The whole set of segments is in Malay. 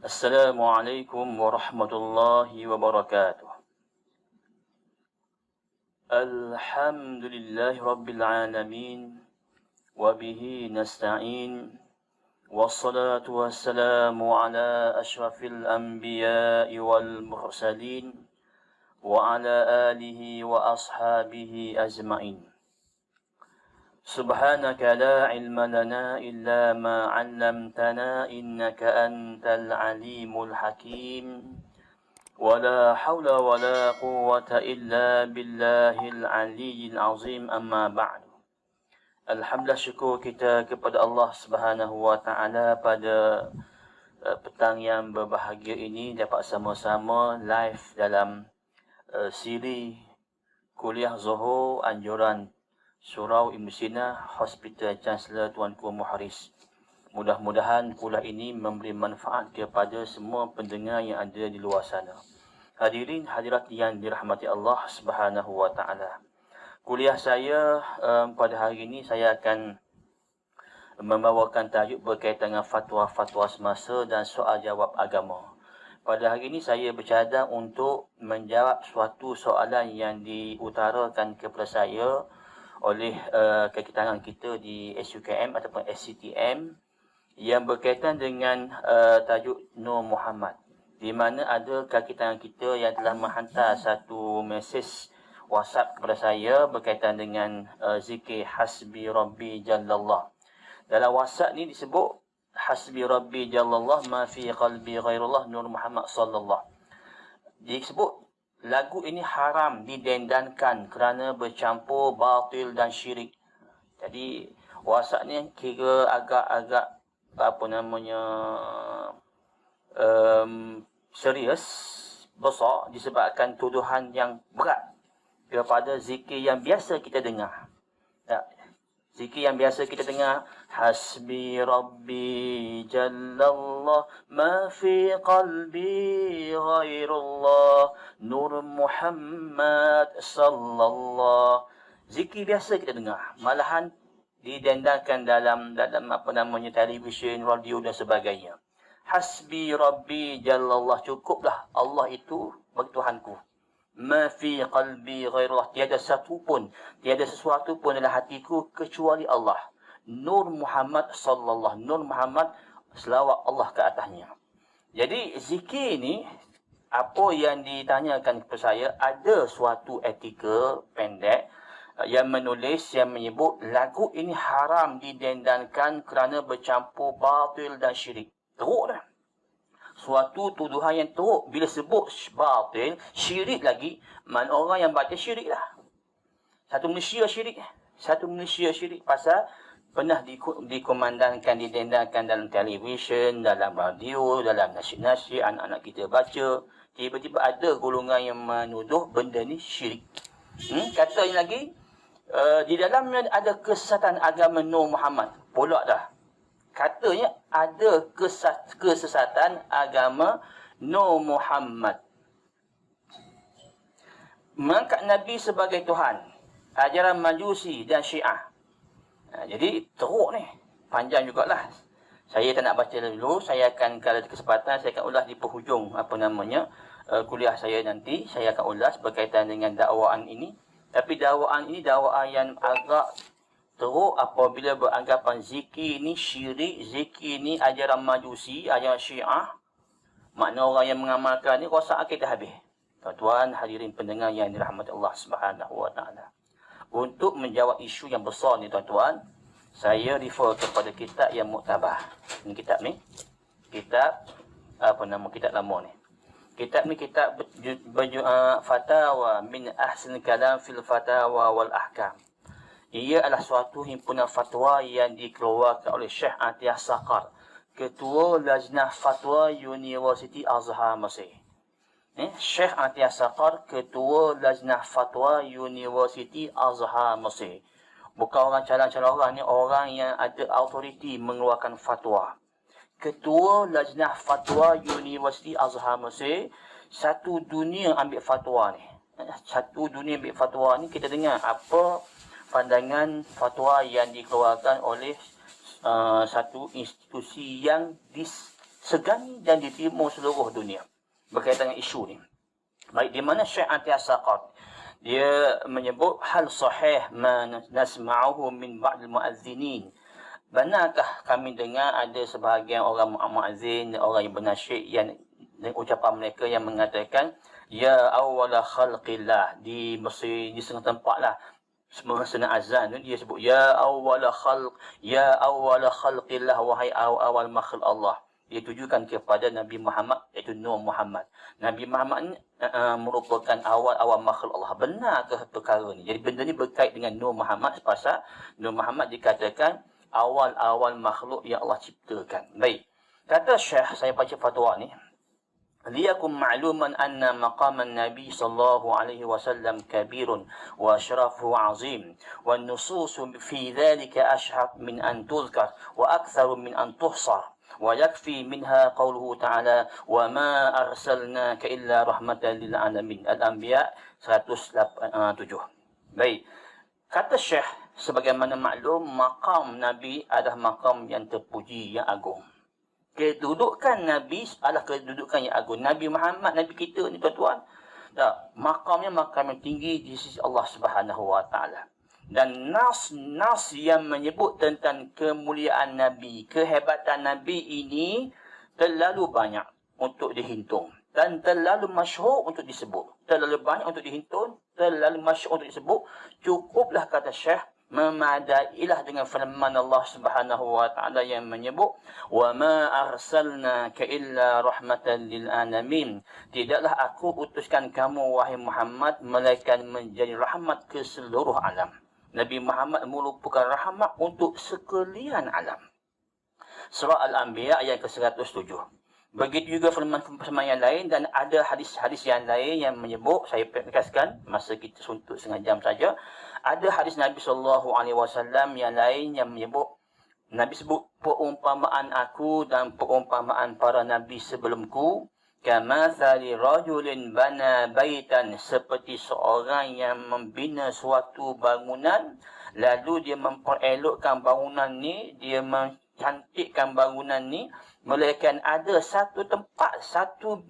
Assalamualaikum warahmatullahi wabarakatuh. Alhamdulillahi rabbil alamin. Wabihi nasta'in. Wassalatu wassalamu ala ashrafil anbiya'i wal mursalin. Wa ala alihi wa ashabihi ajma'in. Subhanaka la ilma lana illa ma 'allamtana innaka antal alimul hakim. Wala haula wala quwwata illa billahil aliyyil azim, amma ba'du. Alhamdulillah, syukur kita kepada Allah Subhanahu wa taala pada petang yang berbahagia ini dapat sama-sama live dalam siri kuliah Zuhur anjuran Surau Ibn Sina Hospital Chancellor Tuanku Muharris. Mudah-mudahan kuliah ini memberi manfaat kepada semua pendengar yang ada di luar sana. Hadirin hadirat yang dirahmati Allah Subhanahu wa taala. Kuliah saya pada hari ini saya akan membawakan tajuk berkaitan dengan fatwa-fatwa semasa dan soal jawab agama. Pada hari ini saya bercadang untuk menjawab suatu soalan yang diutarakan kepada saya oleh kekitangan kita di SUKM ataupun SCTM yang berkaitan dengan tajuk Nur Muhammad, di mana ada kakitangan kita yang telah menghantar satu mesej WhatsApp kepada saya berkaitan dengan zikir Hasbi Rabbi Jallallah. Dalam WhatsApp ni disebut Hasbi Rabbi Jallallah ma fi qalbi ghairullah Nur Muhammad sallallahu. Disebut lagu ini haram didendankan kerana bercampur batil dan syirik. Jadi WhatsApp ni kira agak-agak serius, besar, disebabkan tuduhan yang berat kepada zikir yang biasa kita dengar. Zikir yang biasa kita dengar, Hasbi Rabbi Jallallah ma fi qalbi ghairullah Nur Muhammad sallallahu. Zikir biasa kita dengar, malahan didendangkan dalam televisyen, radio dan sebagainya. Hasbi Rabbi Jallallah, cukuplah Allah itu bagi Tuhanku. Ma fi qalbi ghairullah, tiada sesuatu pun dalam hatiku kecuali Allah. Nur Muhammad sallallahu, Nur Muhammad, selawat Allah ke atasnya. Jadi zikir ni, apa yang ditanyakan kepada saya, ada suatu etika pendek yang menulis, yang menyebut lagu ini haram didendangkan kerana bercampur batil dan syirik. Teruk dah. Suatu tuduhan yang teruk. Bila sebut batil, syirik lagi, mana orang yang batil syirik lah. Satu manusia syirik. Pasal pernah dikumandangkan, didendangkan dalam televisyen, dalam radio, dalam nasyid-nasyid, anak-anak kita baca. Tiba-tiba ada golongan yang menuduh benda ni syirik. Katanya lagi, di dalamnya ada kesesatan agama Nur Muhammad. Pula dah. Katanya ada kesesatan agama Nur Muhammad. Mengangkat Nabi sebagai Tuhan. Ajaran Majusi dan Syiah. Jadi teruk ni. Panjang jugalah. Saya tak nak baca dulu. Saya akan, kalau ada kesempatan, saya akan ulas di penghujung kuliah saya nanti. Saya akan ulas berkaitan dengan dakwaan ini. Tapi dakwaan ini dakwaan yang agak teruk apabila beranggapan zikir ni syirik, zikir ni ajaran Majusi, ajaran Syiah. Makna orang yang mengamalkan ni rosak akidah habis. Tuan-tuan hadirin pendengar yang dirahmati Allah Subhanahu wa taala. Untuk menjawab isu yang besar ni tuan-tuan, saya refer kepada kitab yang muktabah. Ini kitab ni. Kitab kitab lama ni. Kitab ni kitab Fatawa min Ahsan Kalam fil Fatawa wal Ahkam. Ia adalah suatu himpunan fatwa yang dikeluarkan oleh Syekh Atiyah Saqar, Ketua Lajnah Fatwa Universiti Azhar Mesir. Syekh Atiyah Saqar, Ketua Lajnah Fatwa Universiti Azhar Mesir. Bukan orang calon-calon orang ni, orang yang ada autoriti mengeluarkan fatwa. Ketua Lajnah Fatwa Universiti Azhar Mesir. Satu dunia ambil fatwa ni. Kita dengar apa pandangan fatwa yang dikeluarkan oleh satu institusi yang segani dan diterima seluruh dunia berkaitan dengan isu ni. Baik, di mana Syekh Anti-As-Saqat dia menyebut hal sahih ma nasma'uhu min ba'd al-mu'azzinin. Benarkah kami dengar ada sebahagian orang muazzin, orang yang bernasyid yang ucapan mereka yang mengatakan ya awwala khalqillah di Mesir, di setengah tempat lah semasa azan tu dia sebut ya awwala khalqillah, wahai awal makhluk Allah. Dia tujukan kepada Nabi Muhammad, iaitu Nur Muhammad. Nabi Muhammad ni merupakan awal makhluk Allah. Benarkah perkara ni? Jadi benda ni berkait dengan Nur Muhammad sepasal Nur Muhammad dikatakan awal makhluk yang Allah ciptakan. Baik. Kata Syekh, saya baca fatwa ni. Liyakum ma'luman anna maqam an-nabi sallallahu alaihi wasallam kabirun wa syarafuhu azim wa nususu fi dhalika ashhab min an tuzkar wa aktharu min an tuhsar wa yakfi minha qawluhu ta'ala wa ma arsalnaka illa rahmatan lil alamin. Al-Anbiya 107. Baik. Kata Syekh, sebagaimana maklum, maqam Nabi adalah maqam yang terpuji, yang agung. Kedudukan Nabi adalah kedudukan yang agung. Nabi Muhammad, Nabi kita ni tuan-tuan, makamnya makam yang tinggi di sisi Allah Subhanahu Wa Taala. Dan nas yang menyebut tentang kemuliaan Nabi, kehebatan Nabi ini terlalu banyak untuk dihitung dan terlalu masyhur untuk disebut. Terlalu banyak untuk dihitung, terlalu masyhur untuk disebut. Cukuplah, kata Syekh, memadailah dengan firman Allah Subhanahu wa taala yang menyebut wa ma arsalnaka illa rahmatan lil alamin. Tidaklah aku utuskan kamu wahai Muhammad melainkan menjadi rahmat ke seluruh alam. Nabi Muhammad merupakan rahmat untuk sekalian alam. Surah Al-Anbiya ayat ke-107. Begitu juga firman yang lain, dan ada hadis-hadis yang lain yang menyebut, saya ringkaskan masa kita suntuk setengah jam saja. Ada hadis Nabi SAW yang lain yang menyebut, Nabi sebut perumpamaan aku dan perumpamaan para nabi sebelumku, kamathali rajulin bana baitan, seperti seorang yang membina suatu bangunan, lalu dia memperelokkan bangunan ni, dia cantikkan bangunan ni, melainkan ada satu tempat, satu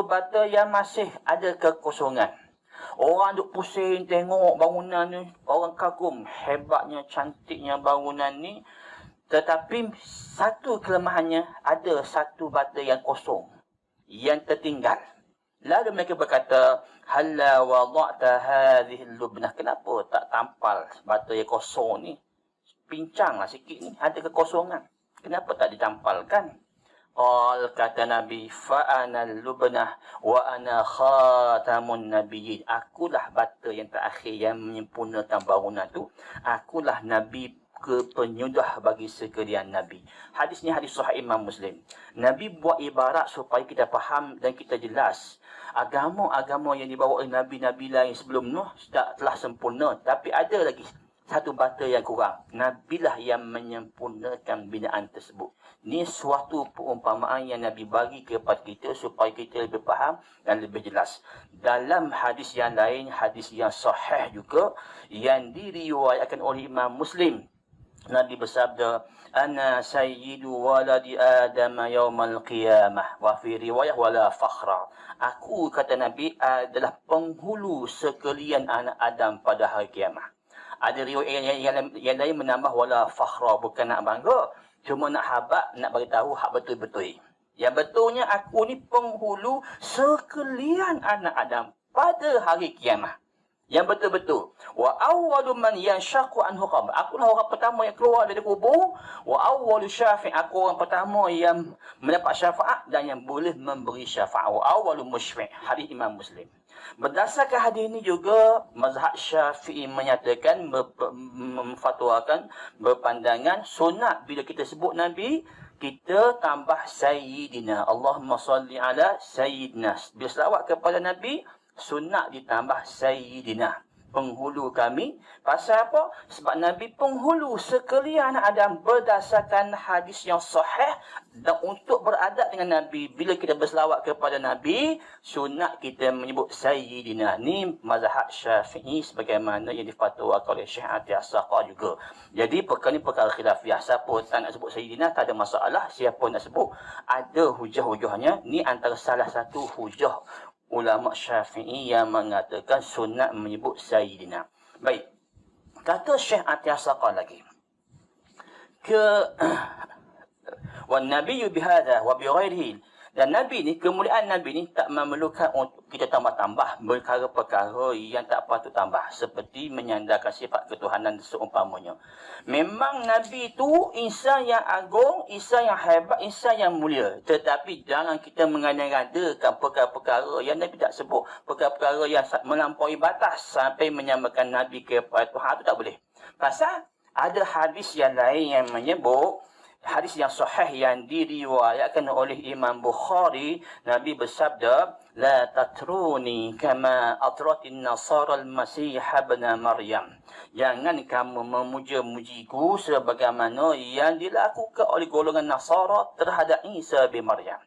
bata yang masih ada kekosongan. Orang duk pusing tengok bangunan ni, orang kagum hebatnya, cantiknya bangunan ni, tetapi satu kelemahannya, ada satu bata yang kosong, yang tertinggal. Lalu mereka berkata, halla wada'ta hadhihi lubnah, kenapa tak tampal bata yang kosong ni? Pincanglah sikit ni, ada kekosongan. Kenapa tak ditampalkan? Kata Nabi, fa'ana lubnah wa ana khatamun nabiyyin. Akulah bata yang terakhir yang menyempurnakan bangunan tu. Akulah Nabi ke penyudah bagi sekalian Nabi. Hadis ni hadis sahih Imam Muslim. Nabi buat ibarat supaya kita faham dan kita jelas. Agama-agama yang dibawa oleh Nabi-Nabi lain sebelum Nuh telah sempurna. Tapi ada lagi satu bata yang kurang. Nabilah yang menyempurnakan binaan tersebut. Ini suatu perumpamaan yang Nabi bagi kepada kita supaya kita lebih faham dan lebih jelas. Dalam hadis yang lain, hadis yang sahih juga, yang diriwayatkan oleh Imam Muslim, Nabi bersabda, ana sayyidu waladi Adam yaumal qiyamah, wa fi riwayah wala fakhra. Aku, kata Nabi, adalah penghulu sekalian anak Adam pada hari kiamat. Ada riwayat yang lain menambah wala fakhra, bukan nak bangga, cuma nak habaq, nak beritahu hak betul-betul. Yang betulnya aku ni penghulu sekalian anak Adam pada hari kiamat. Yang betul-betul. Wa awwalu man yanshaqu anhu qabr. Akulah orang pertama yang keluar dari kubur. Wa awwalu syafi'. Aku orang pertama yang mendapat syafaat dan yang boleh memberi syafaat. Wa awwalu musyfi'. Hadis Imam Muslim. Berdasarkan hadis ini juga, mazhab Syafi'i menyatakan, memfatwakan, berpandangan sunat bila kita sebut Nabi, kita tambah Sayyidina. Allahumma salli ala Sayyidina. Bila selawat kepada Nabi, sunat ditambah Sayyidina. penghulu kami. Pasal apa? Sebab Nabi penghulu sekalian Adam berdasarkan hadis yang sahih. Dan untuk beradab dengan Nabi, bila kita berselawat kepada Nabi, sunat kita menyebut Sayyidina. Ni mazhab Syafi'i sebagaimana yang difatwakan oleh Syekh Atiyah Saqah juga. Jadi perkara ni perkara khilafiyah. Siapa tak nak sebut Sayyidina, tak ada masalah. Siapa nak sebut, ada hujah-hujahnya. Ni antara salah satu hujah ulama Syafi'i yang mengatakan sunat menyebut Sayyidina. Baik. Kata Syekh Atiyah Saqah lagi. Wan nabiyyu bihadza wa bighairihi. Dan Nabi ni, kemuliaan Nabi ni tak memerlukan untuk kita tambah-tambah perkara-perkara yang tak patut tambah. Seperti menyandarkan sifat ketuhanan seumpamanya. Memang Nabi tu insan yang agung, insan yang hebat, insan yang mulia. Tetapi jangan kita mengada-ngadakan perkara-perkara yang Nabi tak sebut. Perkara-perkara yang melampaui batas sampai menyamakan Nabi kepada Tuhan, tu tak boleh. Pasal ada hadis yang lain yang menyebut, hadis yang sahih yang diriwayatkan oleh Imam Bukhari, Nabi bersabda, la tatruni kama atratin nasara al-masih ibn Maryam. Jangan kamu memuja-mujiku sebagaimana yang dilakukan oleh golongan Nasara terhadap Isa bin Maryam.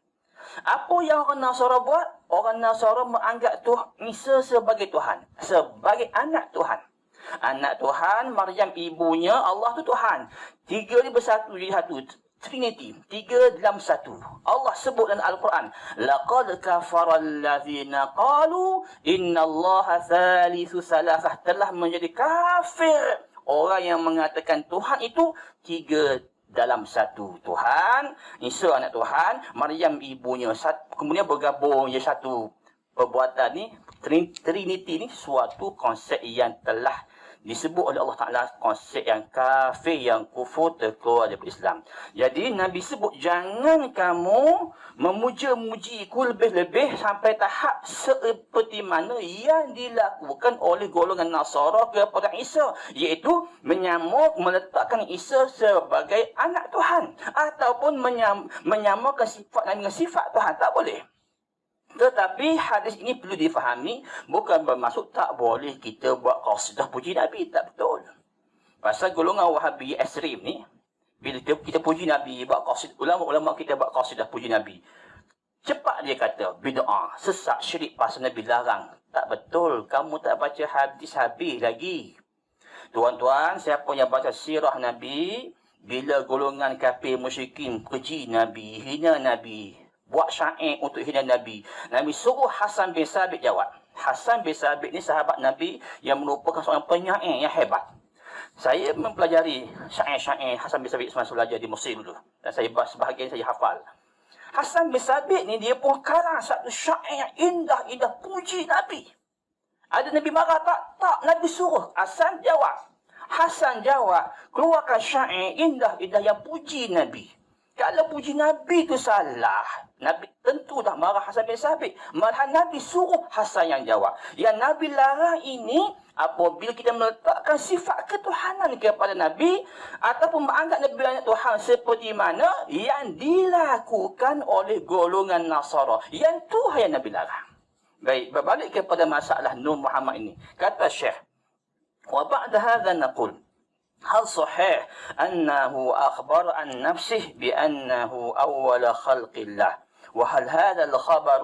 Apa yang orang Nasara buat? Orang Nasara menganggap Isa sebagai Tuhan, sebagai anak Tuhan. Anak Tuhan, Maryam ibunya, Allah tu Tuhan. Tiga ni bersatu jadi satu. Trinity. Tiga dalam satu. Allah sebut dalam Al-Quran. Laqad kafara allazina qalu innallaha thalithu salasah. Telah menjadi kafir orang yang mengatakan Tuhan itu tiga dalam satu. Tuhan, Isa anak Tuhan, Maryam ibunya. Kemudian bergabung jadi satu. Perbuatan ni, Trinity ni suatu konsep yang telah disebut oleh Allah Ta'ala, konsep yang kafir, yang kufur, terkeluar daripada Islam. Jadi Nabi sebut, jangan kamu memuja-mujiku lebih-lebih sampai tahap seperti mana yang dilakukan oleh golongan Nasara kepada Isa, iaitu meletakkan Isa sebagai anak Tuhan, ataupun menyamakan sifat Nabi dengan sifat Tuhan. Tak boleh. Tetapi hadis ini perlu difahami, bukan bermaksud tak boleh kita buat qasidah puji Nabi. Tak betul. Pasal golongan Wahabi ekstrim ni, bila kita puji Nabi, buat qasidah, ulama-ulama kita buat qasidah puji Nabi, cepat dia kata bid'ah, sesat, syirik, pasal Nabi larang. Tak betul. Kamu tak baca hadis habis lagi. Tuan-tuan, siapa yang baca sirah Nabi, bila golongan kafir musyrikin keji Nabi, hina Nabi, buat syair untuk hina Nabi, Nabi suruh Hasan bin Sabit jawab. Hasan bin Sabit ni sahabat Nabi yang merupakan seorang penyair yang hebat. Saya mempelajari syair-syair Hasan bin Sabit semasa belajar di Mesir dulu. Dan sebahagian saya hafal. Hasan bin Sabit ni dia pun karang satu syair yang indah-indah puji Nabi. Ada Nabi marah tak? Tak. Nabi suruh. Hasan jawab. Keluarkan syair indah-indah yang puji Nabi. Kalau puji Nabi tu salah, Nabi tentu dah marah Hasan bin Sabit. Malah Nabi suruh Hasan yang jawab. Yang Nabi larang ini, apabila kita meletakkan sifat ketuhanan kepada Nabi, ataupun menganggap Nabi anak Tuhan seperti mana yang dilakukan oleh golongan Nasara. Yang tu yang Nabi larang. Baik, berbalik kepada masalah Nur Muhammad ini. Kata Syekh, wa ba'da hadha naqul, هل صحيح أنه أخبر عن نفسه بأنه أول خلق الله وهل هذا الخبر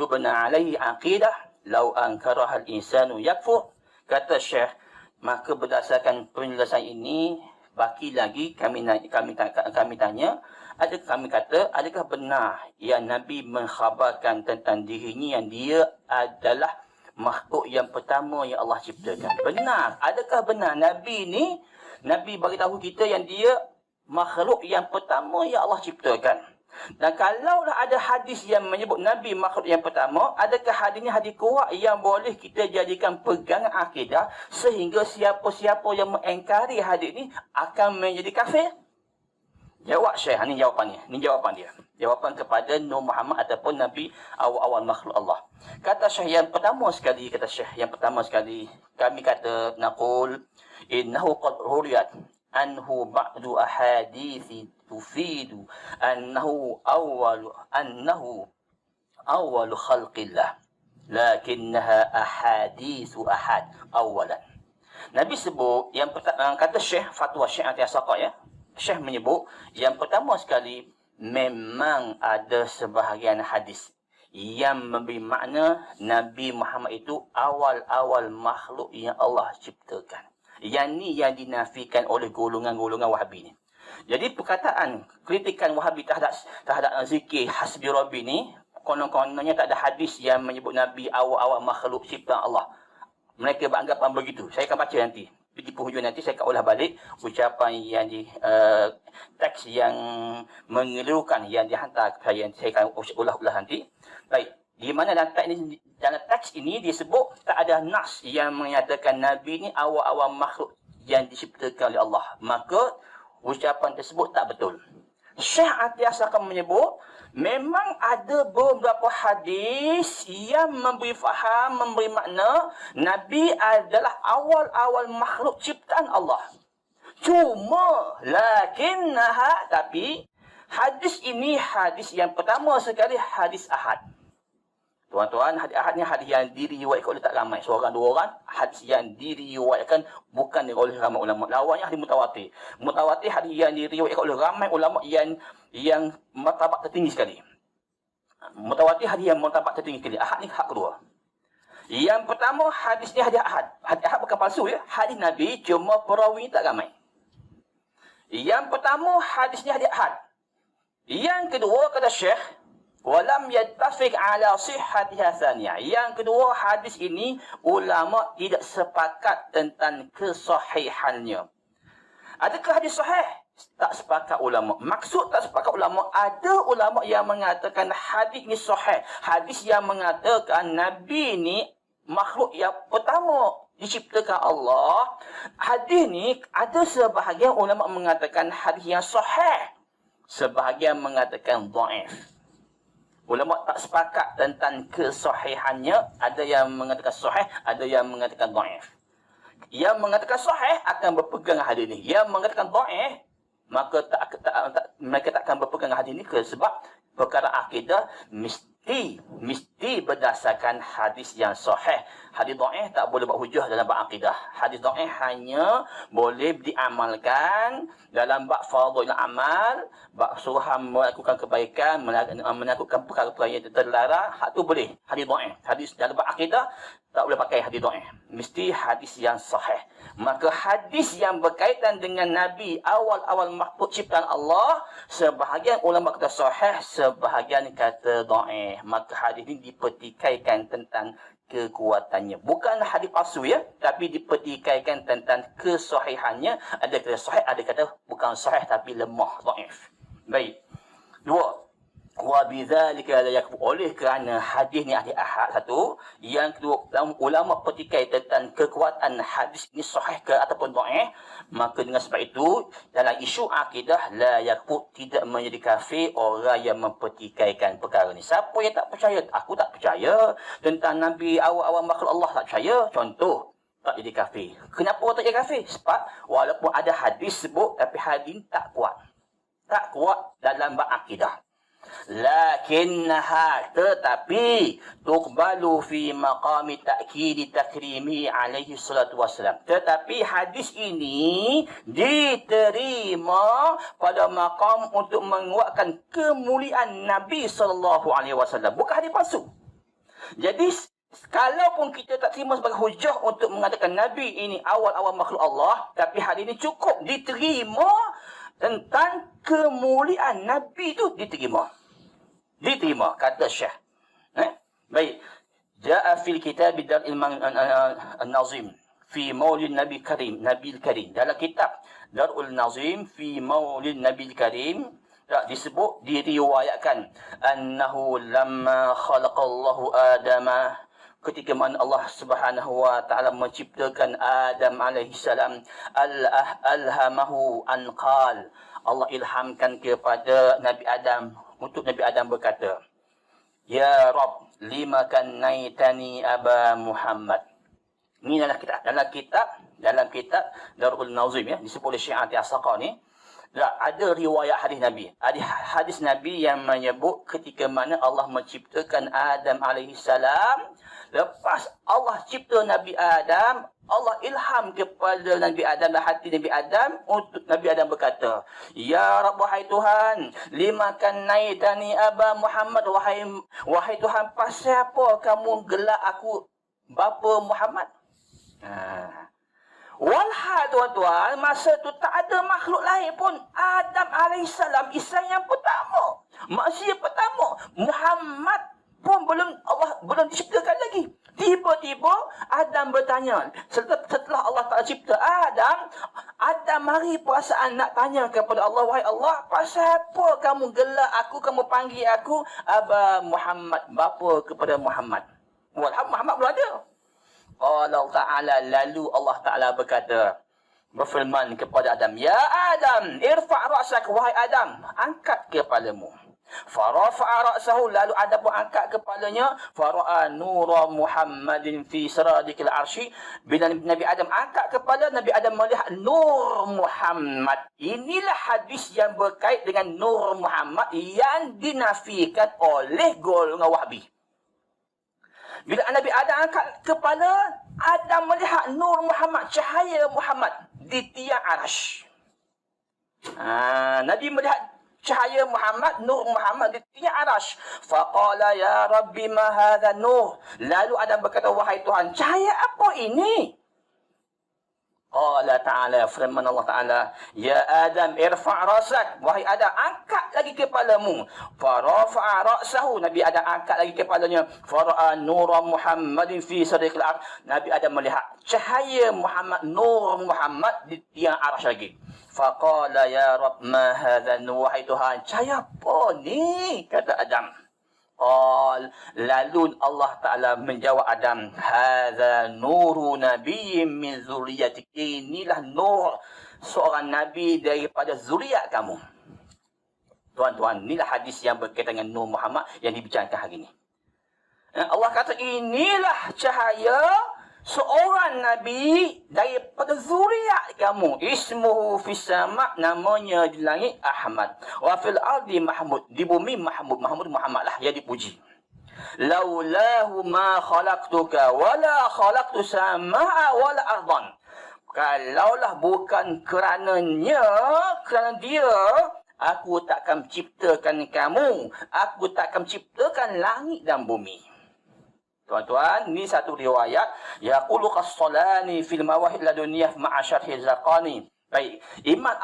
تبنى عليه عقيدة لو أنكرها الإنسان يكفر. Kata Syekh, maka berdasarkan penjelasan ini, baki lagi kami tanya, adakah benar yang Nabi mengkhabarkan tentang dirinya yang dia adalah makhluk yang pertama yang Allah ciptakan? Benar. Adakah benar Nabi beritahu kita yang dia makhluk yang pertama yang Allah ciptakan? Dan kalaulah ada hadis yang menyebut Nabi makhluk yang pertama, adakah hadis ini hadis kuat yang boleh kita jadikan pegangan akidah sehingga siapa-siapa yang mengingkari hadis ini akan menjadi kafir? Jawab Syekh, ini jawapannya. Ini jawapan dia. Jawapan kepada Nur Muhammad ataupun Nabi awal-awal makhluk Allah. Kata Syekh yang pertama sekali, kami kata naqul innahu qad huriyat anhu ba'du ahadithi tufidu annahu awwalu khalqillah. lakinnaha ahaditsu ahad awalan. Nabi sebut yang pertama, kata Syekh fatwa Syekh Atiasaqah ya. Syekh menyebut yang pertama sekali memang ada sebahagian hadis yang memberi makna Nabi Muhammad itu awal-awal makhluk yang Allah ciptakan. Yang ni yang dinafikan oleh golongan-golongan Wahabi ni. Jadi perkataan kritikan Wahabi terhadap zikir hasbi rabbi ni, konon-kononnya tak ada hadis yang menyebut Nabi awal-awal makhluk ciptaan Allah. Mereka beranggapan begitu. Saya akan baca nanti. Di penghujung nanti saya akan ulah balik ucapan yang teks yang mengelirukan yang dihantar ke saya. Saya akan ulah nanti. Baik. Di mana dalam teks ini disebut tak ada nas yang menyatakan Nabi ni awal-awal makhluk yang diciptakan oleh Allah. Maka ucapan tersebut tak betul. Syekh Atiasaqah menyebut memang ada beberapa hadis yang memberi faham, memberi makna Nabi adalah awal-awal makhluk ciptaan Allah. Cuma tapi hadis ini hadis yang pertama sekali hadis ahad. Tuan-tuan, hadis ahad ni hadis yang diriwayatkan oleh tak ramai, seorang dua orang. Hadis yang diriwayatkan bukan oleh ramai ulama. Lawannya hadis mutawatir. Mutawatir hadis yang diriwayatkan oleh ramai ulama yang martabat tertinggi sekali. Mutawatir hadis yang martabat tertinggi sekali. Ahad ni hak kedua. Yang pertama hadis ni hadis ahad. Hadis ahad bukan palsu ya. Hadis Nabi cuma perawi tak ramai. Yang pertama hadis ni hadis ahad. Yang kedua kata Syekh walam yattafiq ala sihhatiha thaniyah. Yang kedua, hadis ini ulama tidak sepakat tentang kesahihannya. Adakah hadis sahih? Tak sepakat ulama. Maksud tak sepakat ulama, ada ulama yang mengatakan hadis ini sahih. Hadis yang mengatakan Nabi ni makhluk yang pertama diciptakan Allah. Hadis ni ada sebahagian ulama mengatakan hadis yang sahih. Sebahagian mengatakan dhaif. Ulama tak sepakat tentang kesahihannya. Ada yang mengatakan sahih, ada yang mengatakan dhaif. Yang mengatakan sahih akan berpegang hadis ini. Yang mengatakan dhaif, maka mereka tak akan berpegang hadis ini sebab perkara akidah mesti berdasarkan hadis yang sahih. Hadis dhaif tak boleh buat hujah dalam bab akidah. Hadis dhaif hanya boleh diamalkan dalam bab fardhu amal, bab suruh melakukan kebaikan, melakukan perkara-perkara yang terlarang, hak tu boleh. Hadis dhaif. Hadis dalam bab akidah tak boleh pakai hadis dhaif. Mesti hadis yang sahih. Maka hadis yang berkaitan dengan Nabi awal-awal makhluk ciptaan Allah, sebahagian ulama kata sahih, sebahagian kata dhaif. Maka hadis ini dipertikaikan tentang kekuatannya. Bukan hadis palsu ya, tapi dipertikaikan tentang kesahihannya. Ada kata sahih, ada kata bukan sahih tapi lemah, dhaif. Baik. Dua. Wa bidzalika la yakfu, oleh kerana hadis ni hadis ahad satu. Yang kedua, ulama pertikai tentang kekuatan hadis ni sahih ke ataupun dhaif. Maka dengan sebab itu dalam isu akidah la yakfu, tidak menjadi kafir orang yang mempertikaikan perkara ni. Siapa yang tak percaya, aku tak percaya tentang Nabi awal-awal makhluk Allah, tak percaya, contoh, tak jadi kafir. Kenapa tak jadi kafir? Sebab walaupun ada hadis sebut, tapi hadis tak kuat. Tak kuat dalam bab akidah. Lakinnaha, tetapi tuqbalu fi maqami ta'kidi takrimi alaihi salatu wassalam. Tetapi hadis ini diterima pada maqam untuk menguatkan kemuliaan Nabi sallallahu alaihi wasallam. Bukan hadis palsu. Jadi kalaupun kita tak terima sebagai hujah untuk mengatakan Nabi ini awal-awal makhluk Allah, tapi hadis ini cukup diterima tentang kemuliaan Nabi itu diterima. Diterima, kata Syekh. Baik. Ja'a fil kitab Darul Nazim fi Maulid Nabi Karim, Nabil Karim. Dalam kitab Darul Nazim fi Maulid Nabil Karim disebut, diriwayatkan annahu lamma khalaqallahu Adama, ketika mana Allah Subhanahu wa taala menciptakan Adam alaihi salam, alhamahu an qal, Allah ilhamkan kepada Nabi Adam, untuk Nabi Adam berkata, ya Rabb, lima kannaitani Aba Muhammad. Ini dalam kitab Darul Nazim ya, disebut oleh Syekh Atiasaqah ni. Tak, ada riwayat hadis Nabi. Ada hadis Nabi yang menyebut ketika mana Allah menciptakan Adam alaihissalam. Lepas Allah cipta Nabi Adam, Allah ilham kepada Nabi Adam dan hati Nabi Adam untuk Nabi Adam berkata, Ya Rabb, wahai Tuhan, limakan naitani Aba Muhammad, wahai Tuhan, pasal apa kamu gelak aku bapa Muhammad? Walhal tuan-tuan, masa tu tak ada makhluk lain pun. Adam alaihissalam, insan yang pertama, manusia pertama. Muhammad pun belum diciptakan lagi. Tiba-tiba Adam bertanya. Setelah Allah Ta'ala cipta Adam mari perasaan nak tanya kepada Allah, wahai Allah, pasal apa kamu gelak aku, kamu panggil aku Aba Muhammad, bapa kepada Muhammad? Walhal Muhammad belum ada. Allah Ta'ala, lalu Allah Ta'ala berfirman kepada Adam, Ya Adam, irfa' ra'sak, wahai Adam, angkat kepalamu. Farafa'a ra'sahu, lalu Adam pun angkat kepalanya. Fara'a nura Muhammadin fi saradikil arshi. Bila Nabi Adam angkat kepala, Nabi Adam melihat nur Muhammad. Inilah hadis yang berkait dengan nur Muhammad yang dinafikan oleh golongan Wahhabi. Bila Nabi Adam angkat kepala, Adam melihat nur Muhammad, cahaya Muhammad di tiang arash. Nabi melihat cahaya Muhammad, nur Muhammad di tiang arash. Faqala ya Rabbi ma hadha nur. Lalu Adam berkata, wahai Tuhan, cahaya apa ini? Qala Ta'ala, firman Allah Ta'ala, Ya Adam, irfa' rasak, wahai Adam, angkat lagi kepalamu. Farafa'a ra'sahu, Nabi Adam angkat lagi kepalanya. Fara'a nura Muhammadin fi sadriqil ardh. Nabi Adam melihat cahaya Muhammad, nur Muhammad di tiang arasy lagi. Faqala ya Rabb ma hadha nur, wahai Tuhan, cahaya apa ni? Kata Adam. Lalu Allah Ta'ala menjawab Adam, Hadha nuru nabiyyin min zuriyatik. Inilah nur seorang Nabi daripada zuriat kamu. Tuan-tuan, inilah hadis yang berkaitan dengan nur Muhammad yang dibicarakan hari ini. Allah kata, inilah cahaya seorang Nabi daripada zuriat kamu. Ismuhu fis sama', namanya di langit Ahmad. Wa fil ardi Mahmud, di bumi Mahmud. Mahmud Muhammad lah yang dipuji. Laulahu ma khalaqtuka wala khalaqtu sama'a wala ardan. Kalaulah bukan kerana dia, aku takkan ciptakan kamu. Aku takkan ciptakan langit dan bumi. Tuan-tuan, ni satu riwayat. Yaqulu Qastalani fil mawahid laduniyah ma'a syarhi Zarqani. Baik, Imam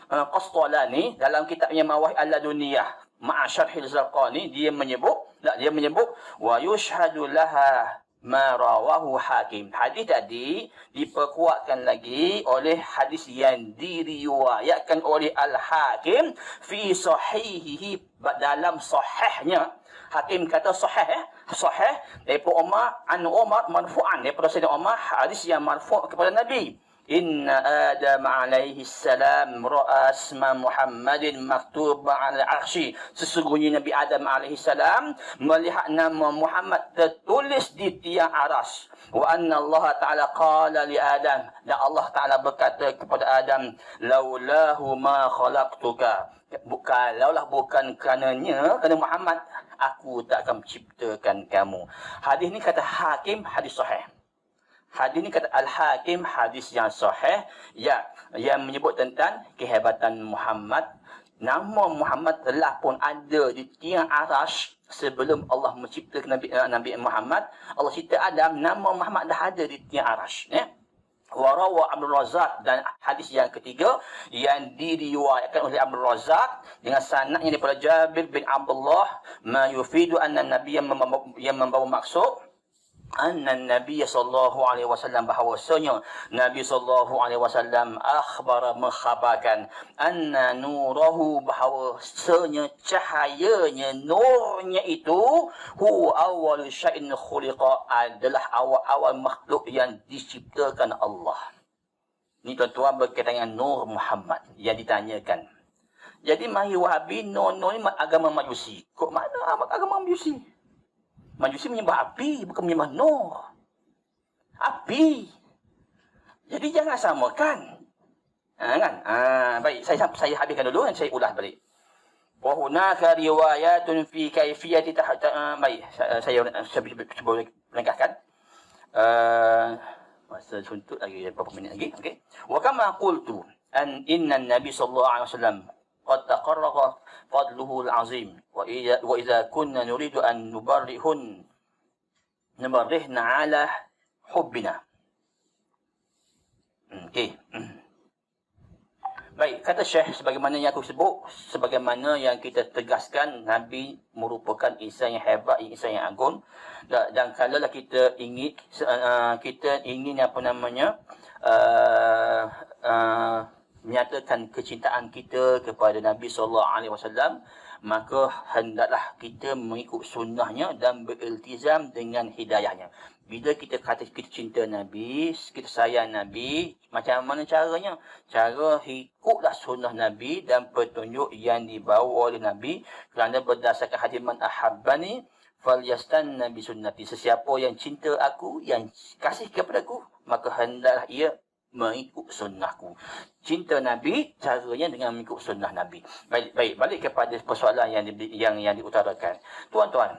Qastalani dalam kitabnya Mawahid al-Laduniyah ma'a syarhi Zarqani, dia menyebut wa yushhadu laha ma rawahu Hakim. Hadis tadi diperkuatkan lagi oleh hadis yang diriwayatkan oleh Al-Hakim fi sahihihi, dalam sahihnya. Hakim kata sahih, sahih daripada Umar marfu'an, daripada Sayyidina Umar, hadis yang marfu' kepada Nabi. Inna Adam alaihi salam ra'a asma Muhammadin maktuban 'ala al-'arsy. Sesungguhnya Nabi Adam alaihi salam melihat nama Muhammad tertulis di tiang aras. Wa anna Allah Ta'ala qala li Adam, dan Allah Ta'ala berkata kepada Adam, laulahu ma khalaqtuka. Kalaulah bukan kerana Muhammad, aku tak akan menciptakan kamu. Hadis ni kata Hakim, hadis sahih. Hadis ni kata Al-Hakim, hadis yang sahih, yang menyebut tentang kehebatan Muhammad. Nama Muhammad telah pun ada di tiang arash sebelum Allah menciptakan Nabi Muhammad. Allah cipta Adam, nama Muhammad dah ada di tiang arash. Warawa Abdul Razak, dan hadis yang ketiga yang diriwayatkan oleh Abdul Razak dengan sanadnya daripada Jabir bin Abdullah, ma yufidu anna nabiyya, yang membawa maksud anna Nabi sallallahu alaihi wasallam, bahawasanya Nabi sallallahu alaihi wasallam akhbara, mengkhabarkan, anna nurahu, bahawasanya cahayanya, nurnya itu, hu awwal syai'in khuliqa, adalah awal-awal makhluk yang diciptakan Allah. Ni tuan-tuan berkaitan dengan nur Muhammad yang ditanyakan. Jadi mari Wahabi, nur ni agama Majusi. Kok mana agama Majusi? Majusi menyembah api, bukan menyembah nur. Api. Jadi jangan samakan. Kan? Baik, saya habiskan dulu dan saya ulas balik. Wa hunaka riwayatun fi kaifiyati baik, saya boleh ringkaskan. Masa suntuk lagi beberapa minit lagi. Okey. Wa kama qultu an inna an-nabi sallallahu alaihi wasallam qad taqarrara fadluhu al-azim wa idza kunna nuridu an nubarrihna ala hubbina. Okey. Baik, kata Syekh, sebagaimana yang aku sebut, sebagaimana yang kita tegaskan, Nabi merupakan insan yang hebat, insan yang agung. Dan kalaulah kita ingin menyatakan kecintaan kita kepada Nabi SAW, maka hendaklah kita mengikut sunnahnya dan beriltizam dengan hidayahnya. Bila kita kata kita cinta Nabi, kita sayang Nabi, macam mana caranya? Cara ikutlah sunnah Nabi dan petunjuk yang dibawa oleh Nabi, kerana berdasarkan hadis man ahabbani falyastanna bi sunnati. Sesiapa yang cinta aku, yang kasih kepada aku, maka hendaklah ia mengikut sunnahku. Cinta Nabi, caranya dengan mengikut sunnah Nabi. Baik, balik kepada persoalan yang diutarakan. Tuan-tuan,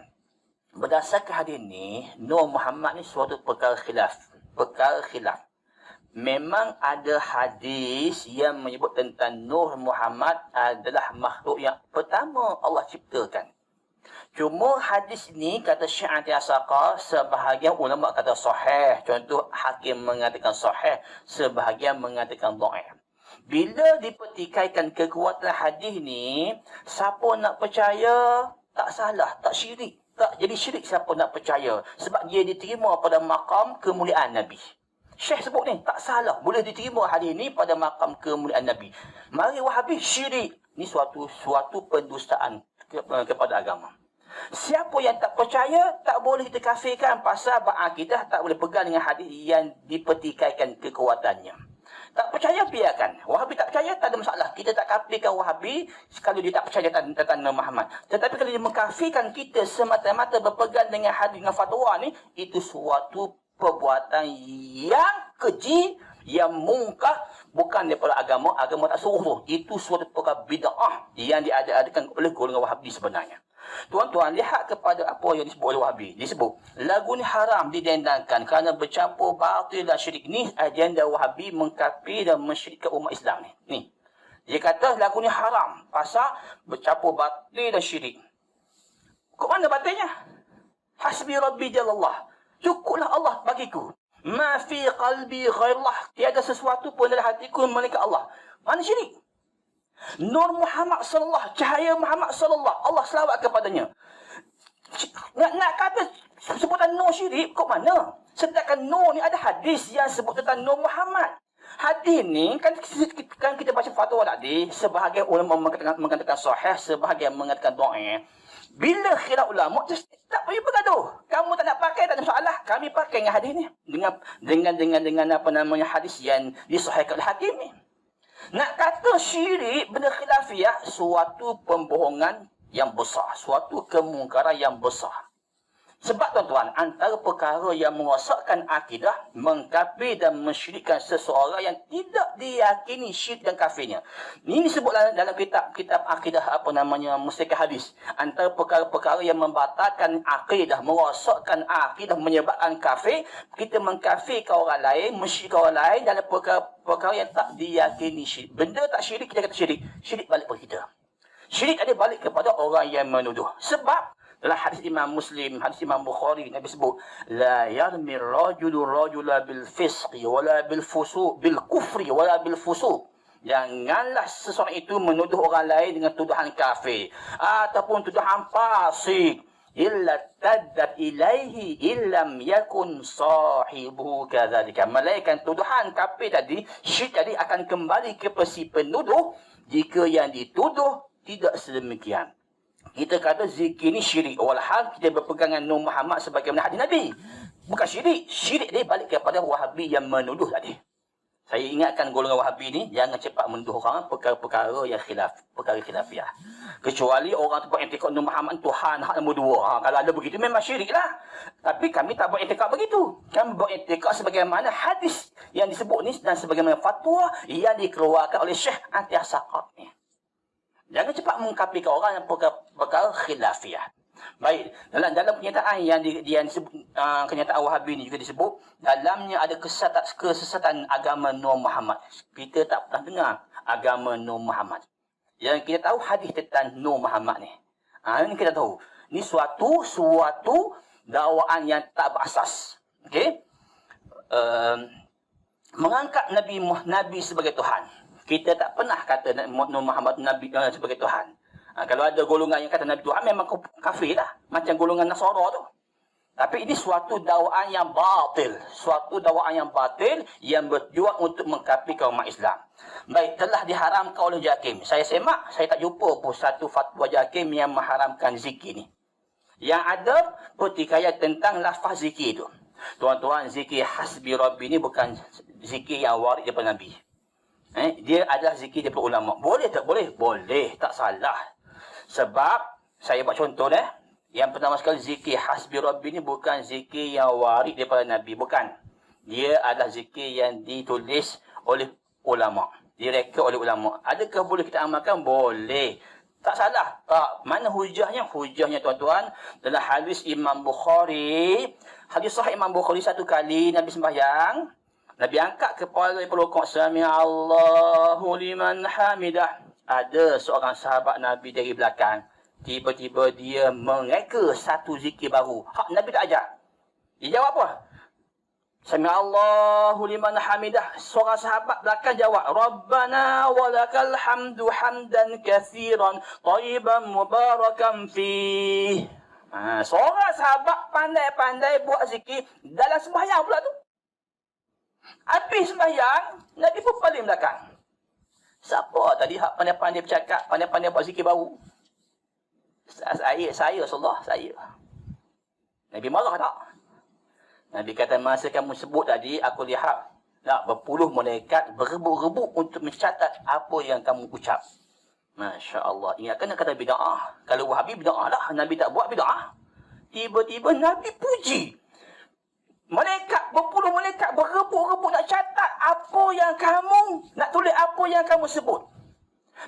berdasarkan hadis ni, Nur Muhammad ni suatu perkara khilaf. Memang ada hadis yang menyebut tentang Nur Muhammad adalah makhluk yang pertama Allah ciptakan. Cuma hadis ni, kata Syekh Anti-Asaqah, sebahagian ulama kata sahih. Contoh, Hakim mengatakan sahih, sebahagian mengatakan dhaif. Bila dipertikaikan kekuatan hadis ni, siapa nak percaya, tak salah, tak syirik. Tak jadi syirik siapa nak percaya. Sebab dia diterima pada maqam kemuliaan Nabi. Syekh sebut ni, tak salah. Boleh diterima hadis ni pada maqam kemuliaan Nabi. Mari Wahabi syirik. Ni suatu pendustaan kepada agama. Siapa yang tak percaya, tak boleh kita kafirkan pasal berakidah, tak boleh pegang dengan hadis yang dipertikaikan kekuatannya. Tak percaya, biarkan. Wahabi tak percaya, tak ada masalah. Kita tak kafirkan Wahabi kalau dia tak percaya tentang Nabi Muhammad. Tetapi kalau dia mengkafirkan kita semata-mata berpegang dengan hadis, dengan fatwa ni, itu suatu perbuatan yang keji, yang mungkar, bukan daripada agama. Agama tak suruh. Itu suatu perkara bid'ah yang diadakan oleh golongan Wahabi sebenarnya. Tuan-tuan, lihat kepada apa yang disebut oleh Wahabi. Disebut, lagu ni haram didendangkan kerana bercampur batil dan syirik. Ni agenda Wahabi mengkafir dan mensyirikkan umat Islam ni. Ni. Dia kata lagu ni haram pasal bercampur batil dan syirik. Kok mana batilnya? Hasbi Rabbi Jalallah. Cukuplah Allah bagiku. Ma fi qalbi ghairullah. Tiada sesuatu pun dalam hatiku melainkan Allah. Mana syirik? Nur Muhammad sallallahu, cahaya Muhammad sallallahu, Allah selawat kepadanya. Nak kata sebutan Nur syirik, kok mana? Sedangkan Nur ni ada hadis yang sebut tentang Nur Muhammad. Hadis ni kan kita baca fatwa tadi, sebahagian ulama mengatakan sahih, sebahagian mengatakan dhaif. Bila khilaf ulama, tak payah bergaduh. Kamu tak nak pakai, tak ada masalah. Kami pakai dengan hadis ni. Dengan apa namanya hadis yang disahihkan oleh Hakim ni. Nak kata syirik, benda khilafiyah, suatu pembohongan yang besar. Suatu kemungkaran yang besar. Sebab tuan-tuan, antara perkara yang merosakkan akidah, mengkafir dan mensyirikkan seseorang yang tidak diyakini syirik dan kafirnya. Ini disebut dalam kitab akidah apa namanya, Mustaqil Hadis. Antara perkara-perkara yang membatalkan akidah, merosakkan akidah, menyebabkan kafir, kita mengkafirkan orang lain, mensyirikkan orang lain dalam perkara yang tak diyakini syirik. Benda tak syirik, kita kata syirik. Syirik balik kepada kita. Syirik ada balik kepada orang yang menuduh. Sebab dalam hadis Imam Muslim, hadis Imam Bukhari, Nabi sebut, la yarmi rajulu rajula bil fisqi wala bil fusuq bil kufri wala bil fusuq. Janganlah seseorang itu menuduh orang lain dengan tuduhan kafir ataupun tuduhan fasik, illa taddat ilaihi illam yakun sahibuhu kadzalika. Melainkan tuduhan kafir tadi, syirik tadi akan kembali kepada si penuduh jika yang dituduh tidak sedemikian. Kita kata zikir ni syirik. Walhal kita berpegangan Nur Muhammad sebagaimana hadis Nabi. Bukan syirik. Syirik dia balik kepada Wahabi yang menuduh tadi. Saya ingatkan golongan Wahabi ni, jangan cepat menuduh orang perkara-perkara yang perkara khilafiah. Kecuali orang tu buat i'tikad Muhammad Tuhan hak nombor 2. Kalau ada begitu memang syirik lah. Tapi kami tak buat i'tikad begitu. Kami buat i'tikad sebagaimana hadis yang disebut ni dan sebagaimana fatwa yang dikeluarkan oleh Syekh Anti As-Saqaf ni. Jangan cepat mengkapikan orang yang perkara khilafiah. Baik, dalam kenyataan yang disebut kenyataan Wahabi ni juga disebut dalamnya ada kesesatan agama Nur Muhammad. Kita tak pernah dengar agama Nur Muhammad. Yang kita tahu hadis tentang Nur Muhammad ni. Ini kita tahu. Ni suatu dakwaan yang tak berasas. Okey? Mengangkat Nabi sebagai Tuhan. Kita tak pernah kata Nur Muhammad Nabi sebagai Tuhan. Kalau ada golongan yang kata Nabi Tuhan, memang kafir lah. Macam golongan Nasara tu. Tapi ini suatu dakwaan yang batil. Suatu dakwaan yang batil yang berjuang untuk mengkafirkan umat Islam. Baik, telah diharamkan oleh JAKIM. Saya semak, saya tak jumpa pun satu fatwa JAKIM yang mengharamkan zikir ni. Yang ada pertikaian tentang lafaz zikir tu. Tuan-tuan, zikir hasbi rabbi ni bukan zikir yang warid daripada Nabi. Dia adalah zikir daripada ulama. Boleh tak boleh? Boleh, tak salah. Sebab, saya buat contoh dah. Yang pertama sekali, zikir hasbi rabbi ni bukan zikir yang warid daripada Nabi. Bukan. Dia adalah zikir yang ditulis oleh ulama. Direka oleh ulama. Adakah boleh kita amalkan? Boleh. Tak salah. Tak. Mana hujahnya? Hujahnya tuan-tuan, dalam hadis Imam Bukhari. Hadis sahih Imam Bukhari, satu kali Nabi sembahyang. Nabi angkat kepala daripada rukuk. Sami'allahu liman hamidah. Ada seorang sahabat Nabi dari belakang. Tiba-tiba dia mengeka satu zikir baru. Hak Nabi tak ajar. Dia jawab apa? Sami'allahu liman hamidah. Seorang sahabat belakang jawab. Rabbana walakal hamdu hamdan kathiran. Tayyiban mubarakan fih. Seorang sahabat pandai-pandai buat zikir dalam sembahyang pula tu. Habis sembahyang, Nabi pun paling belakang. Siapa tadi hak pandai-pandai bercakap, pandai-pandai buat zikir baru? Saya Rasulullah, saya. Nabi marah tak? Nabi kata, masa kamu sebut tadi, aku lihat berpuluh malaikat berebut-rebut untuk mencatat apa yang kamu ucap. Masya Allah. Ingatkan kata bida'ah. Kalau Wahabi bida'ah lah. Nabi tak buat bida'ah. Tiba-tiba Nabi puji. Berpuluh malaikat berebut-rebut nak catat apa yang kamu, nak tulis apa yang kamu sebut.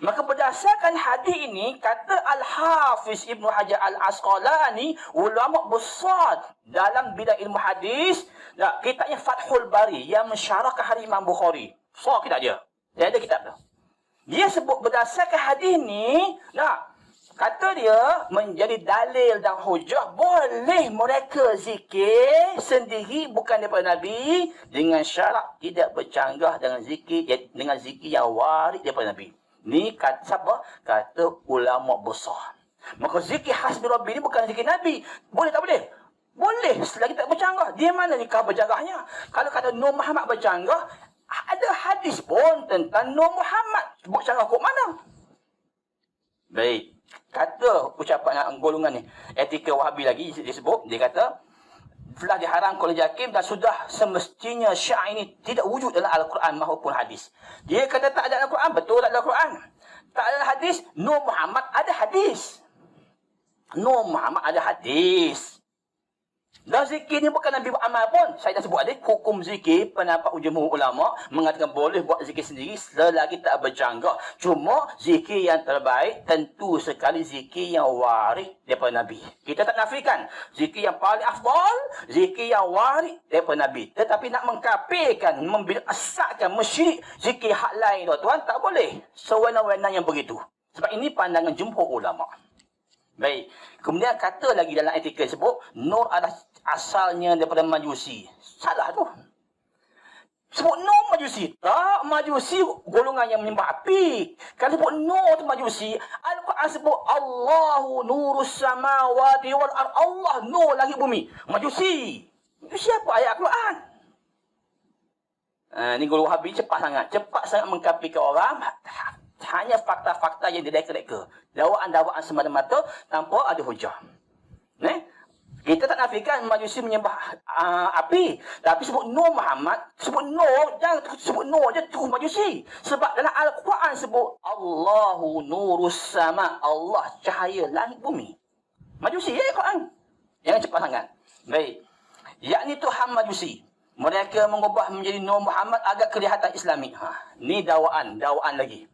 Maka berdasarkan hadis ini, kata Al-Hafiz Ibn Hajar Al-Asqalani, ulama besar dalam bidang ilmu hadis, kitabnya Fathul Bari yang mensyarahkan hadis Imam Bukhari. So kitab dia. Dia ada kitab tu. Dia sebut berdasarkan hadis ini, kata dia menjadi dalil dan hujah boleh mereka zikir sendiri bukan daripada Nabi dengan syarat tidak bercanggah dengan zikir yang warid daripada Nabi. Ni kata siapa? Kata ulama besar. Maka zikir hasbi rabbi ni bukan zikir Nabi. Boleh tak boleh? Boleh selagi tak bercanggah. Dia mana nikah bercanggahnya? Kalau kata Nur Muhammad bercanggah, ada hadis pun tentang Nur Muhammad bercanggah kok mana? Baik. Kata ucapan golongan ni, etika Wahabi lagi disebut, dia kata telah diharamkan oleh JAKIM dan sudah semestinya syiar ini tidak wujud dalam Al-Quran maupun hadis. Dia kata tak ada Al-Quran, betul tak ada Al-Quran. Tak ada hadis, Nur Muhammad ada hadis. Nur Muhammad ada hadis. Dan zikir ni bukan Nabi buat amal pun. Saya dah sebut tadi, hukum zikir, pendapat jumhur ulama mengatakan boleh buat zikir sendiri selagi tak bercanggah. Cuma zikir yang terbaik tentu sekali zikir yang warid daripada Nabi. Kita tak nafikan zikir yang paling afdal, zikir yang warid daripada Nabi. Tetapi nak mengkafirkan, membid'ahkan, mensyirik zikir hak lain, tuan-tuan, tak boleh. Sewenang-wenang yang begitu. Sebab ini pandangan jumhur ulama. Baik. Kemudian kata lagi dalam etika sebut, Nur adalah asalnya daripada Majusi. Salah tu. Sebut Nur Majusi. Tak, Majusi golongan yang menyembah api. Kalau sebut Nur tu Majusi, Al-Quran sebut Allahu nurus samawati wal ard. Allah nur langit bumi. Majusi. Majusi apa ayat Al-Quran? Ni golongan Wahabi cepat sangat mengkafirkan orang. Hanya fakta-fakta yang direka-reka. Dakwaan-dakwaan semata-mata tanpa ada hujah. Kita tak nafikan Majusi menyembah api. Tapi sebut Nur Muhammad, sebut Nur, jangan sebut Nur je, terus Majusi. Sebab dalam Al-Quran sebut Allahu nurus sama, Allah cahaya langit bumi. Majusi ya Quran. Jangan cepat sangat. Baik. Yakni Tuhan Majusi. Mereka mengubah menjadi Nur Muhammad agar kelihatan Islami. Ni dakwaan lagi.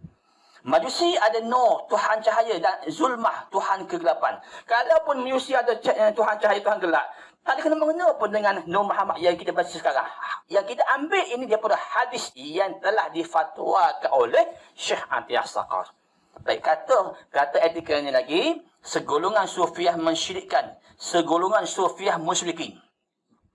Majusi ada Nur, Tuhan cahaya, dan Zulmah, Tuhan kegelapan. Kalaupun Majusi ada Tuhan cahaya, Tuhan gelap, tak ada kena mengena pun dengan Nur Muhammad yang kita baca sekarang. Yang kita ambil ini daripada hadis yang telah difatwakan oleh Syekh Atiyah Saqar. Baik, kata etika ini lagi, segolongan sufiah mensyirikkan, segolongan sufiah musyrikin.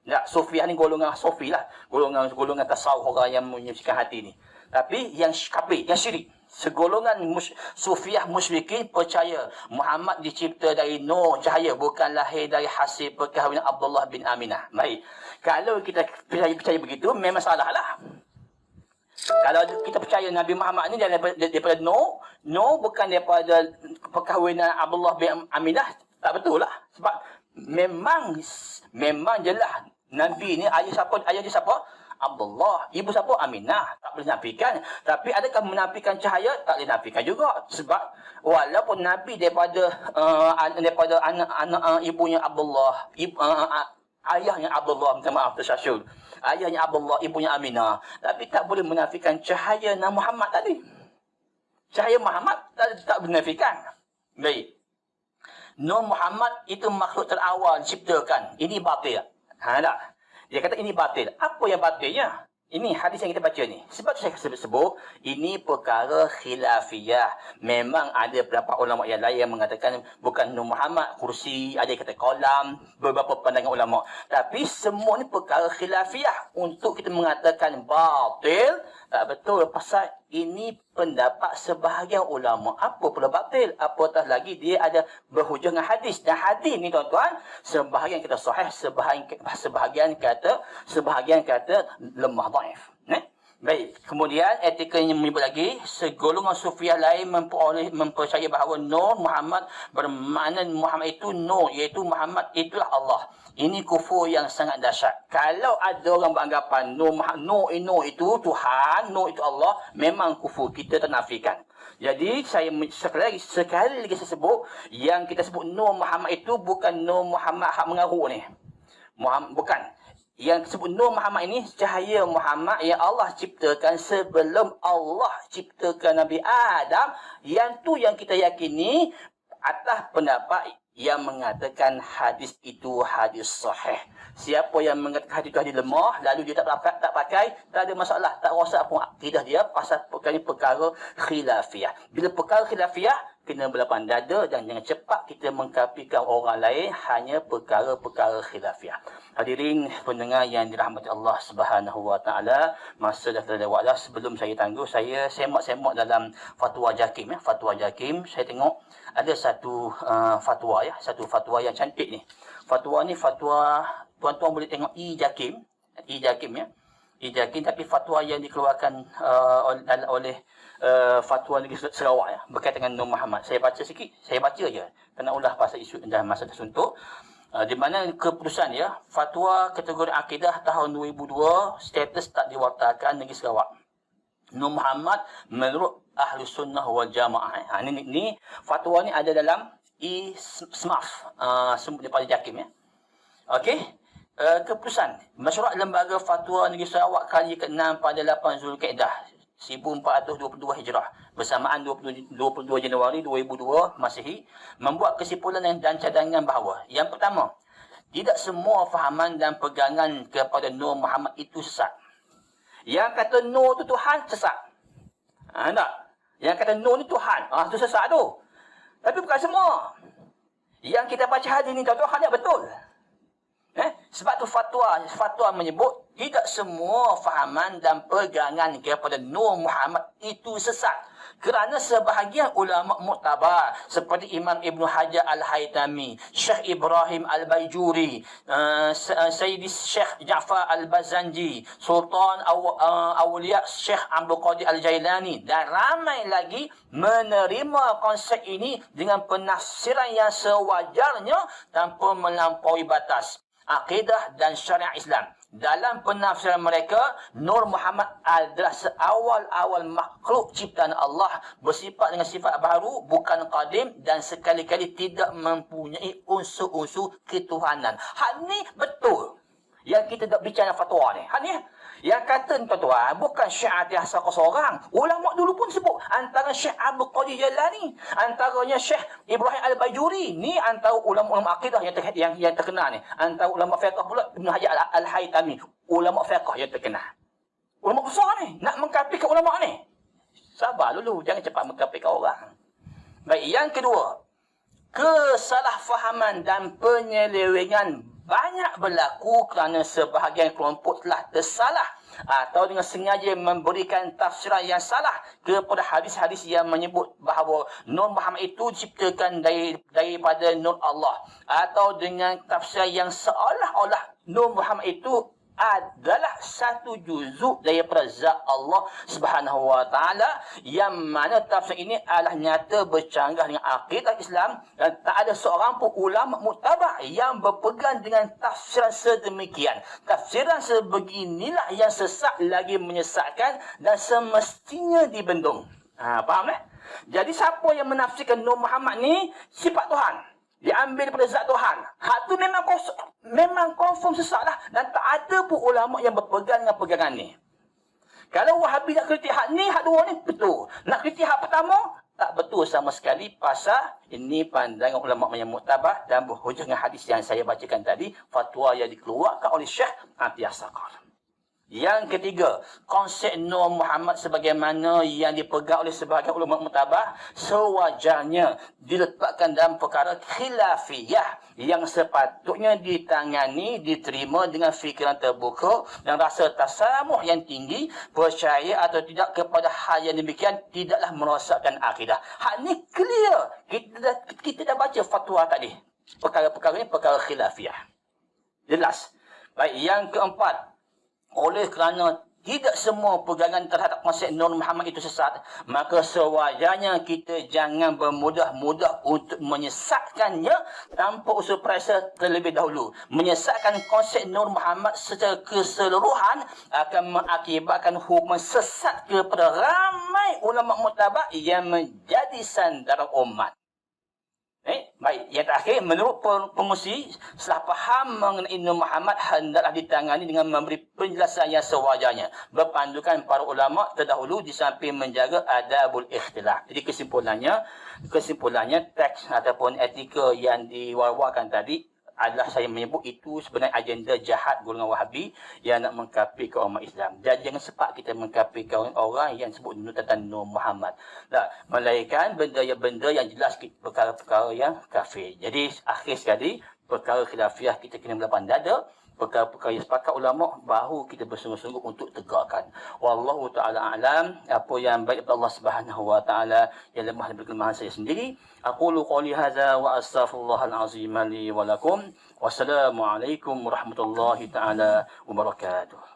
Tak, sufiah ni golongan sufi lah. Golongan tasawuf orang yang menyucikan hati ni. Tapi yang kafir, yang syirik. Segolongan sufiah musyrikin percaya Muhammad dicipta dari nur cahaya, bukan lahir dari hasil perkahwinan Abdullah bin Aminah. Baik. Kalau kita percaya begitu, memang salah lah. Kalau kita percaya Nabi Muhammad ni daripada nur bukan daripada perkahwinan Abdullah bin Aminah, tak betul lah. Sebab memang jelas Nabi ni ayah dia siapa? Abdullah. Ibu siapa? Aminah. Tak boleh nafikan. Tapi adakah menafikan cahaya? Tak boleh nafikan juga. Sebab walaupun Nabi daripada anak ibunya Abdullah, ayahnya Abdullah, minta maaf tersasul. Ayahnya Abdullah, ibunya Aminah. Tapi tak boleh menafikan cahaya Nabi Muhammad tadi. Cahaya Muhammad tak boleh menafikan. Baik. Nur Muhammad itu makhluk terawal diciptakan. Ini batil. Tak? Dia kata ini batil. Apa yang batilnya? Ini hadis yang kita baca ni. Sebab saya sebut, ini perkara khilafiyah. Memang ada beberapa ulama yang lain yang mengatakan bukan Nur Muhammad, kursi, ada yang kata kolam, beberapa pandangan ulama. Tapi semua ni perkara khilafiyah. Untuk kita mengatakan batil, tak betul. Pasal ini pendapat sebahagian ulama. Apa pula batil? Apatah lagi dia ada berhujah dengan hadis. Dan hadis ni tuan-tuan, sebahagian kata sahih, sebahagian kata lemah dhaif. Baik. Kemudian etikanya menyebut lagi, segolongan sufiah lain mempercayai bahawa Nur Muhammad bermakna Muhammad itu Nur, iaitu Muhammad itulah Allah. Ini kufur yang sangat dahsyat. Kalau ada orang beranggapan Nur itu Tuhan, Nur itu Allah, memang kufur. Kita tak nafikan. Jadi saya sekali lagi saya sebut, yang kita sebut Nur Muhammad itu bukan Nur Muhammad hak mengaruh ni. Bukan. Yang disebut Nur Muhammad ini cahaya Muhammad yang Allah ciptakan sebelum Allah ciptakan Nabi Adam. Yang tu yang kita yakini atas pendapat yang mengatakan hadis itu hadis sahih. Siapa yang mengatakan hadis itu hadis lemah, lalu dia tak pakai, tak ada masalah. Tak rasa apa akidah dia pasal perkara khilafiyah. Bila perkara khilafiyah, kena berlapang dada dan jangan cepat kita mengkafirkan orang lain hanya perkara-perkara khilafiyah. Hadirin pendengar yang dirahmati Allah Subhanahu Wa Taala, masa dah terlewat dah. Sebelum saya tangguh, saya semak dalam fatwa Jakim. Fatwa Jakim, saya tengok ada satu fatwa satu fatwa yang cantik ni. Fatwa ni fatwa, tuan-tuan boleh tengok e-Jakim tapi fatwa yang dikeluarkan oleh fatwa negeri Sarawak berkaitan dengan Nur Muhammad. Saya baca sikit, saya baca je. Kena ulah pasal isu dah masa tersuntuk. Di mana keputusan fatwa kategori akidah tahun 2002, status tak diwartakan negeri Sarawak. Nur Muhammad menurut Ahli Sunnah wal Jamaah. Ni fatwa ni ada dalam e-SMAF daripada Jakim Okey. Keputusan Mesyuarat Lembaga Fatwa Negeri Sarawak kali ke-6 pada 8 Zulkaidah 1422 Hijrah bersamaan 22 Januari 2002 Masihi membuat kesimpulan dan cadangan bahawa yang pertama, tidak semua fahaman dan pegangan kepada Nur Muhammad itu sesat. Yang kata Nur itu Tuhan sesat. Tak? Yang kata Nur ni Tuhan, itu sesat tu. Tapi bukan semua. Yang kita baca hadis ni tuan-tuan hanya betul. Sebab tu fatwa menyebut Tidak semua fahaman dan pegangan kepada Nur Muhammad itu sesat. Kerana sebahagian ulama muktabar seperti Imam Ibn Hajar Al-Haytami, Syekh Ibrahim Al-Baijuri, Sayyidi Syekh Ja'far Al-Bazanji, Sultan Awliya Syekh Abdul Qadir Al-Jailani dan ramai lagi menerima konsep ini dengan penafsiran yang sewajarnya tanpa melampaui batas akidah dan syariat Islam. Dalam penafsiran mereka, Nur Muhammad adalah seawal-awal makhluk ciptaan Allah, bersifat dengan sifat baru, bukan qadim dan sekali-kali tidak mempunyai unsur-unsur ketuhanan. Hal ni betul. Yang kita tak bicara fatwa ni. Hal ni yang kata tuan-tuan bukan Syekh Atiyah seorang. Ulama dulu pun sebut. Antara Syekh Abdul Qadir Jailani, antaranya Syekh Ibrahim Al-Bajuri. Ni antara ulama-ulama akidah yang terkenal ni. Antara ulama fiqh pula Ibn Hajar Al-Haytami. Ulama fiqh yang terkenal. Ulama besar ni. Nak mengkafirkan ulama ni. Sabar dulu. Jangan cepat mengkafirkan orang. Baik, yang kedua. Kesalahfahaman dan penyelewengan banyak berlaku kerana sebahagian kelompok telah tersalah atau dengan sengaja memberikan tafsiran yang salah kepada hadis-hadis yang menyebut bahawa Nur Muhammad itu diciptakan daripada Nur Allah, atau dengan tafsiran yang seolah-olah Nur Muhammad itu adalah satu juzuk daripada zat Allah Subhanahu wa taala, yang mana tafsir ini adalah nyata bercanggah dengan akidah Islam dan tak ada seorang pun ulama muktabar yang berpegang dengan tafsiran sedemikian. Tafsiran sebeginilah yang sesat lagi menyesatkan dan semestinya dibendung. Faham tak? Jadi siapa yang menafsirkan Nur Muhammad ni sifat Tuhan, diambil daripada zat Tuhan, hak tu memang confirm sesat lah. Dan tak ada pun ulama yang berpegang dengan pegangan ni. Kalau Wahabi nak kritik hak ni, hak dua ni, betul. Nak kritik hak pertama, tak betul sama sekali. Pasal ini pandangan ulama yang muktabar dan berhujah dengan hadis yang saya bacakan tadi, fatwa yang dikeluarkan oleh Syekh Atiyah Saqar. Yang ketiga, konsep Nur Muhammad sebagaimana yang dipegang oleh sebahagian ulama muktabar sewajarnya diletakkan dalam perkara khilafiyah yang sepatutnya ditangani, diterima dengan fikiran terbuka dan rasa tasamuh yang tinggi. Percaya atau tidak kepada hal yang demikian tidaklah merosakkan akidah. Hal ni clear. Kita dah baca fatwa tadi. Perkara-perkara ni perkara khilafiyah. Jelas. Baik, yang keempat, oleh kerana tidak semua pegangan terhadap konsep Nur Muhammad itu sesat, maka sewajarnya kita jangan bermudah-mudah untuk menyesatkannya tanpa usul periksa terlebih dahulu. Menyesatkan konsep Nur Muhammad secara keseluruhan akan mengakibatkan hukuman sesat kepada ramai ulama muktabar yang menjadi sandaran umat. Baik, yang terakhir, menurut pengusi, setelah faham mengenai Nur Muhammad hendaklah ditangani dengan memberi penjelasan yang sewajarnya, berpandukan para ulama terdahulu di samping menjaga adabul ikhtilaf. Jadi kesimpulannya teks ataupun etika yang diwar-warkan tadi adalah saya menyebut itu sebenarnya agenda jahat golongan Wahabi yang nak mengkafirkan umat Islam. Dan jangan sempat kita mengkafirkan orang yang sebut tentang Nur Muhammad. Nah, melainkan benda yang jelas, perkara-perkara yang kafir. Jadi akhir sekali, perkara khilafiyah kita kena melapan dada. Perkara-perkara yang sepakat ulama baru kita bersungguh-sungguh untuk tegakkan. Wallahu ta'ala a'lam. Apa yang baik daripada Allah Subhanahu wa ta'ala, yang lemah daripada kelemahan saya sendiri. Aqulu qawli hadza wa astaghfirullahal azim li wa lakum. Wassalamualaikum warahmatullahi ta'ala wabarakatuh.